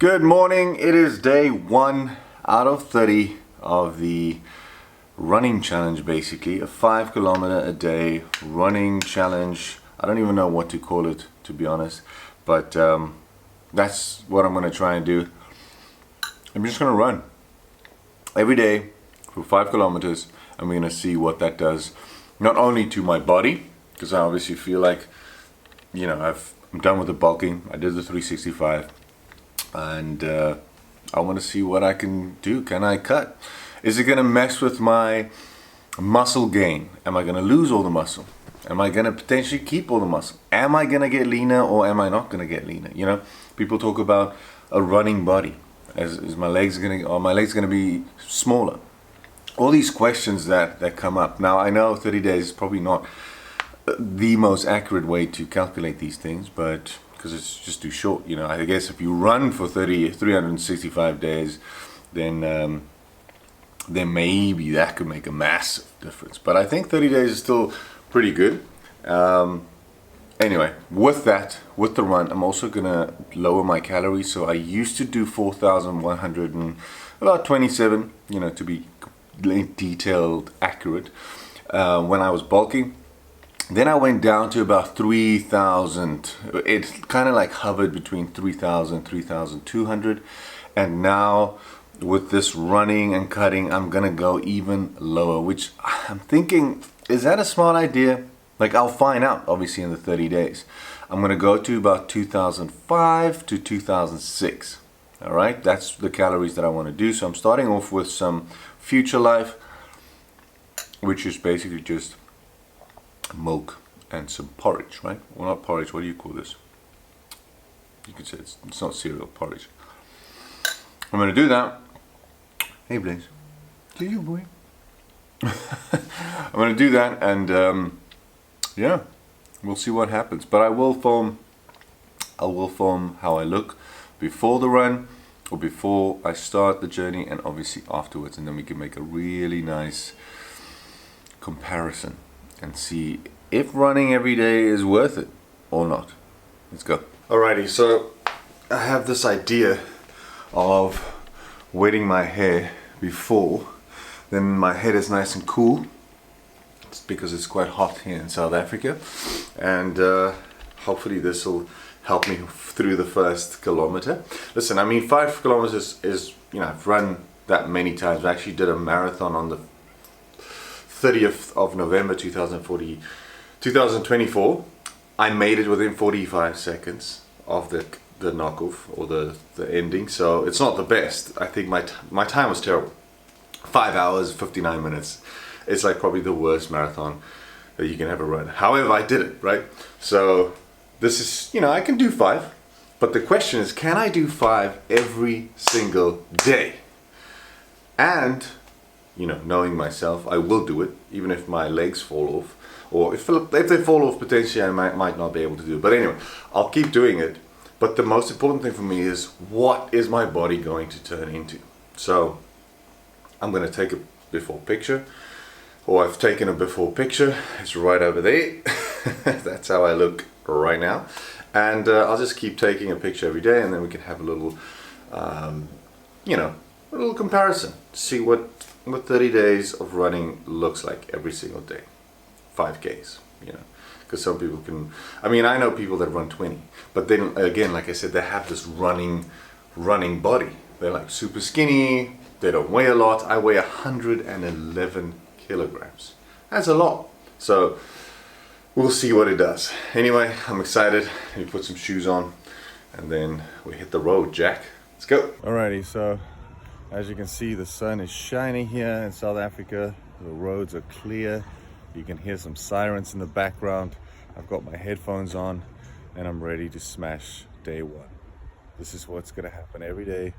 Good morning. It is day 1 out of 30 of the running challenge, basically a 5 kilometer a day running challenge. I don't even know what to call it, to be honest, but that's what I'm going to try and do. I'm just going to run every day for 5 kilometers, and we're going to see what that does, not only to my body, because I obviously feel like, you know, I'm done with the bulking. I did the 365, and I want to see what I can do. Can I cut? Is it going to mess with my muscle gain? Am I going to lose all the muscle? Am I going to potentially keep all the muscle? Am I going to get leaner, or am I not going to get leaner? You know, people talk about a running body. Is my legs going to, are my legs going to be smaller? All these questions that come up. Now, I know 30 days is probably not the most accurate way to calculate these things, but because it's just too short, you know. I guess if you run for 365 days, then maybe that could make a massive difference. But I think 30 days is still pretty good. Anyway, with the run, I'm also gonna lower my calories. So I used to do 4,100 and about 27, you know, to be detailed, accurate, when I was bulking. Then I went down to about 3,000. It kind of like hovered between 3,000, 3,200. And now with this running and cutting, I'm gonna go even lower, which I'm thinking, is that a smart idea? Like, I'll find out obviously in the 30 days. I'm gonna go to about 2005 to 2006. All right, that's the calories that I want to do. So I'm starting off with some Future Life, which is basically just milk and some porridge, right? Well, not porridge, what do you call this? You could say it's not cereal, porridge. I'm gonna do that. Hey Blaze, do you boy? I'm gonna do that, and yeah, we'll see what happens. But I will film how I look before the run, or before I start the journey, and obviously afterwards, and then we can make a really nice comparison and see if running every day is worth it or not. Let's go. Alrighty, so I have this idea of wetting my hair before, then my head is nice and cool. It's because it's quite hot here in South Africa, and hopefully this will help me through the first kilometer. Listen, I mean, 5 kilometers is, you know, I've run that many times. I actually did a marathon on the 30th of November 2024. I made it within 45 seconds of the knockoff, or the ending, so it's not the best. I think my time was terrible. 5 hours 59 minutes. It's like probably the worst marathon that you can ever run. However, I did it, right? So this is, you know, I can do 5, but the question is, can I do 5 every single day? And, you know, knowing myself, I will do it, even if my legs fall off, or if they fall off, potentially I might not be able to do it. But anyway, I'll keep doing it. But the most important thing for me is, what is my body going to turn into? So I'm going to take a before picture, or I've taken a before picture. It's right over there. That's how I look right now. And I'll just keep taking a picture every day, and then we can have a little, you know, a little comparison. See what 30 days of running looks like every single day. 5Ks, you know, because some people can, I mean, I know people that run 20, but then again, like I said, they have this running body. They're like super skinny, they don't weigh a lot. I weigh 111 kilograms. That's a lot. So we'll see what it does. Anyway, I'm excited. Let me put some shoes on, and then we hit the road, Jack. Let's go. Alrighty, so as you can see, the sun is shining here in South Africa. The roads are clear. You can hear some sirens in the background. I've got my headphones on, and I'm ready to smash day 1. This is what's gonna happen every day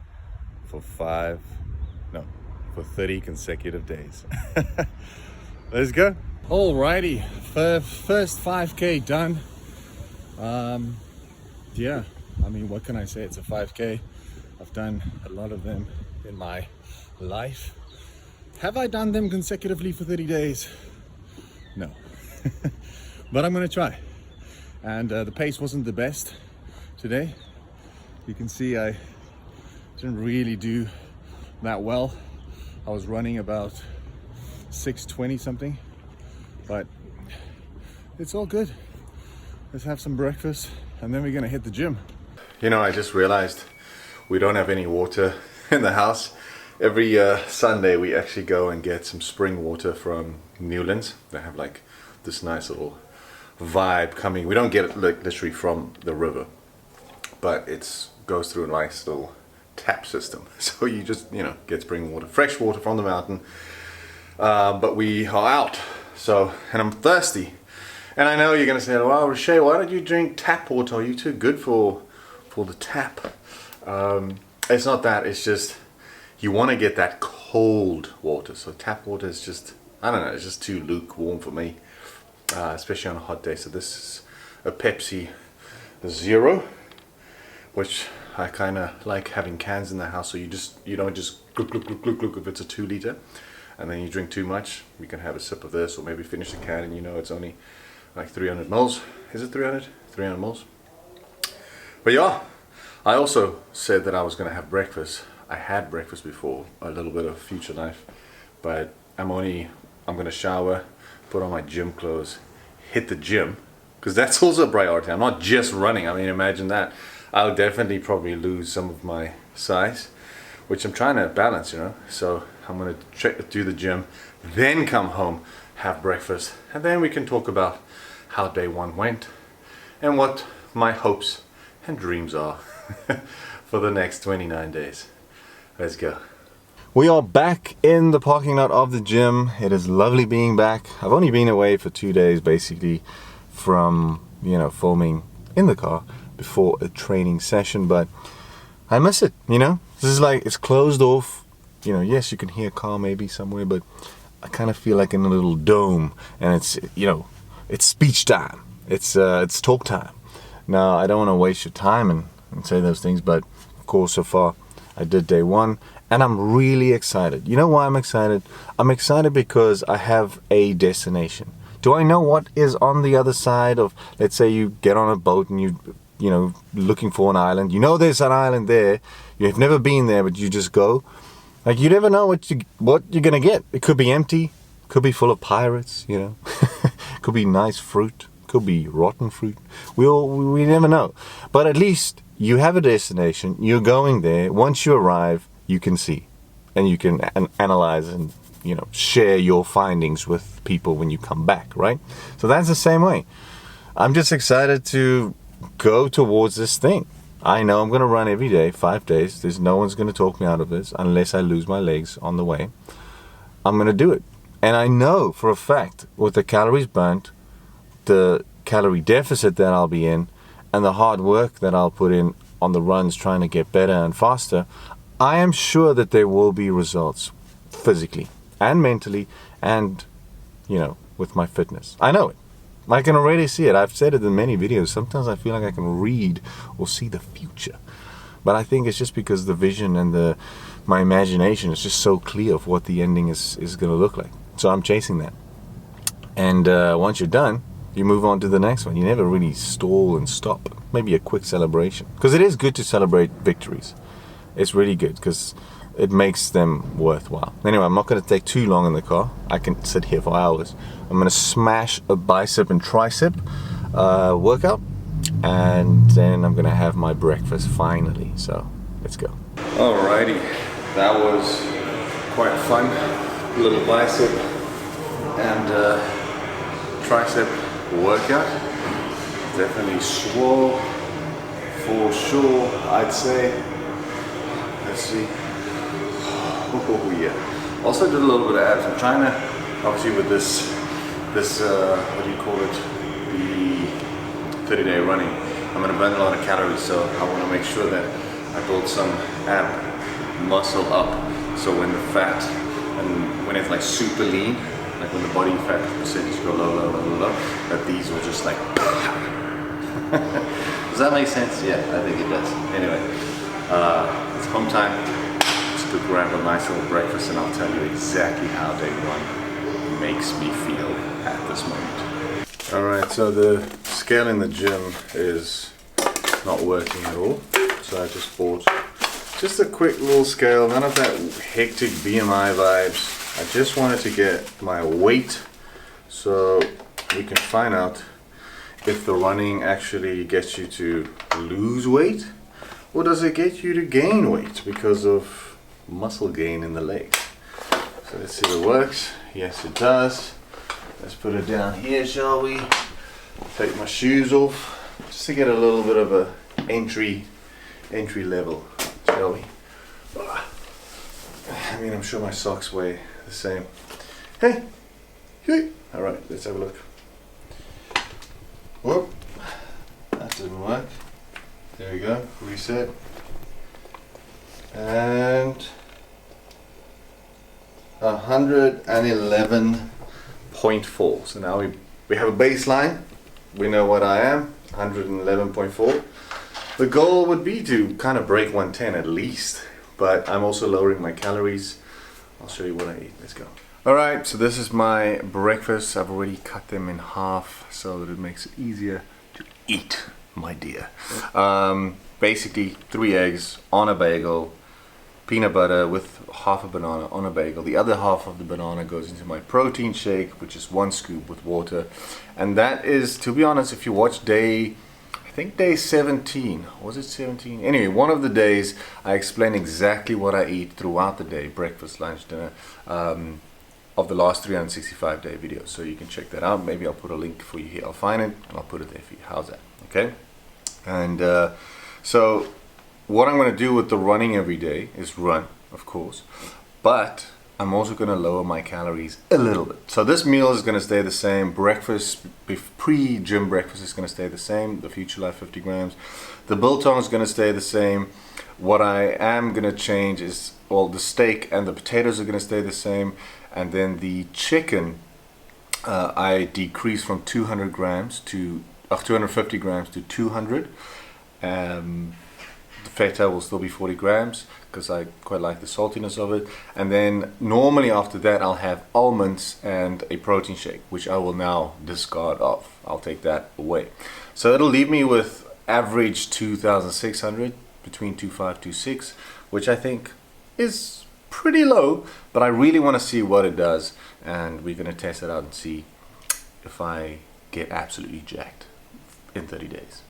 for 30 consecutive days. Let's go. Alrighty, first 5K done. Yeah, I mean, what can I say? It's a 5K. I've done a lot of them in my life. Have I done them consecutively for 30 days? No. But I'm gonna try. And the pace wasn't the best today. You can see I Didn't really do that well. I was running about 6:20 something, but it's all good. Let's have some breakfast and then we're gonna hit the gym. You know, I just realized we don't have any water in the house. Every Sunday we actually go and get some spring water from Newlands. They have like this nice little vibe coming. We don't get it like literally from the river, but it goes through a nice little tap system. So you just, you know, get spring water, fresh water from the mountain. But we are out, so, and I'm thirsty. And I know you're gonna say, well, Roche, why don't you drink tap water? Are you too good for the tap? It's not that, it's just, you want to get that cold water. So tap water is just, I don't know, it's just too lukewarm for me, especially on a hot day. So this is a Pepsi Zero, which I kind of like having cans in the house, so you don't just glug glug glug glug glug if it's a 2 liter, and then you drink too much. You can have a sip of this, or maybe finish the can, and you know it's only like 300 mils. Is it 300? 300 mils. But yeah, I also said that I was gonna have breakfast. I had breakfast before, a little bit of Future Life, but I'm gonna shower, put on my gym clothes, hit the gym, because that's also a priority. I'm not just running. I mean, imagine that. I'll definitely probably lose some of my size, which I'm trying to balance, you know. So I'm gonna do the gym, then come home, have breakfast, and then we can talk about how day 1 went and what my hopes and dreams are for the next 29 days. Let's go. We are back in the parking lot of the gym. It is lovely being back. I've only been away for 2 days basically from, you know, filming in the car before a training session, but I miss it, you know. This is like, it's closed off, you know. Yes, you can hear a car maybe somewhere, but I kind of feel like in a little dome, and it's, you know, it's speech time. It's talk time. Now, I don't want to waste your time and say those things, but of course, so far I did day 1, and I'm really excited. You know why I'm excited? I'm excited because I have a destination. Do I know what is on the other side of, let's say you get on a boat and you know, looking for an island. You know there's an island there. You've never been there, but you just go. Like, you never know what you're gonna get. It could be empty, could be full of pirates, you know. Could be nice fruit, could be rotten fruit. We never know. But at least you have a destination, you're going there. Once you arrive, you can see, and you can analyze and, you know, share your findings with people when you come back, right? So that's the same way. I'm just excited to go towards this thing. I know I'm going to run every day, 5 days. There's no one's going to talk me out of this unless I lose my legs on the way. I'm going to do it. And I know for a fact, with the calories burnt, the calorie deficit that I'll be in, and the hard work that I'll put in on the runs trying to get better and faster, I am sure that there will be results physically and mentally and, you know, with my fitness. I know it. I can already see it. I've said it in many videos. Sometimes I feel like I can read or see the future. But I think it's just because the vision and my imagination is just so clear of what the ending is going to look like. So I'm chasing that. And once you're done, you move on to the next one. You never really stall and stop. Maybe a quick celebration. Because it is good to celebrate victories. It's really good because it makes them worthwhile. Anyway, I'm not going to take too long in the car. I can sit here for hours. I'm going to smash a bicep and tricep workout, and then I'm going to have my breakfast finally. So let's go. Alrighty, that was quite fun. A little bicep and tricep workout. Definitely swole for sure, I'd say. Let's see. Oh yeah. Also did a little bit of abs. I'm trying to, obviously with this what do you call it? The 30-day running. I'm going to burn a lot of calories, so I want to make sure that I build some ab muscle up. So when the fat and when it's like super lean, like when the body fat percentage go low, that these will just like. Does that make sense? Yeah, I think it does. Anyway, it's home time. Just to grab a nice little breakfast, and I'll tell you exactly how day 1 makes me feel at this moment. Alright, so the scale in the gym is not working at all. So I just bought just a quick little scale, none of that hectic BMI vibes. I just wanted to get my weight so we can find out if the running actually gets you to lose weight or does it get you to gain weight because of muscle gain in the legs. So let's see if it works. Yes, it does. Let's put it down here, shall we? Take my shoes off just to get a little bit of a entry level, shall we? I mean, I'm sure my socks weigh the same. Hey! All right, let's have a look. Whoop, that didn't work. There we go, reset. And 111.4. So now we have a baseline. We know what I am, 111.4. The goal would be to kind of break 110 at least, but I'm also lowering my calories. I'll show you what I eat. Let's go. Alright, so this is my breakfast. I've already cut them in half so that it makes it easier to eat, my dear. Basically 3 eggs on a bagel, peanut butter with half a banana on a bagel. The other half of the banana goes into my protein shake, which is 1 scoop with water. And that is, to be honest, if you watch day 17, was it 17? Anyway, one of the days I explain exactly what I eat throughout the day, breakfast, lunch, dinner, of the last 365 day videos. So you can check that out. Maybe I'll put a link for you here. I'll find it and I'll put it there for you. How's that? Okay. And so what I'm going to do with the running every day is run, of course, but I'm also going to lower my calories a little bit. So this meal is going to stay the same. Breakfast, pre-gym breakfast is going to stay the same. The Future Life 50 grams. The biltong is going to stay the same. What I am going to change is, well, the steak and the potatoes are going to stay the same. And then the chicken, I decrease from 200 grams to 250 grams to 200. The feta will still be 40 grams because I quite like the saltiness of it. And then normally after that I'll have almonds and a protein shake, which I will now discard off. I'll take that away. So it'll leave me with average 2,600, between 2,500 2,600, which I think is pretty low, but I really want to see what it does, and we're going to test it out and see if I get absolutely jacked in 30 days.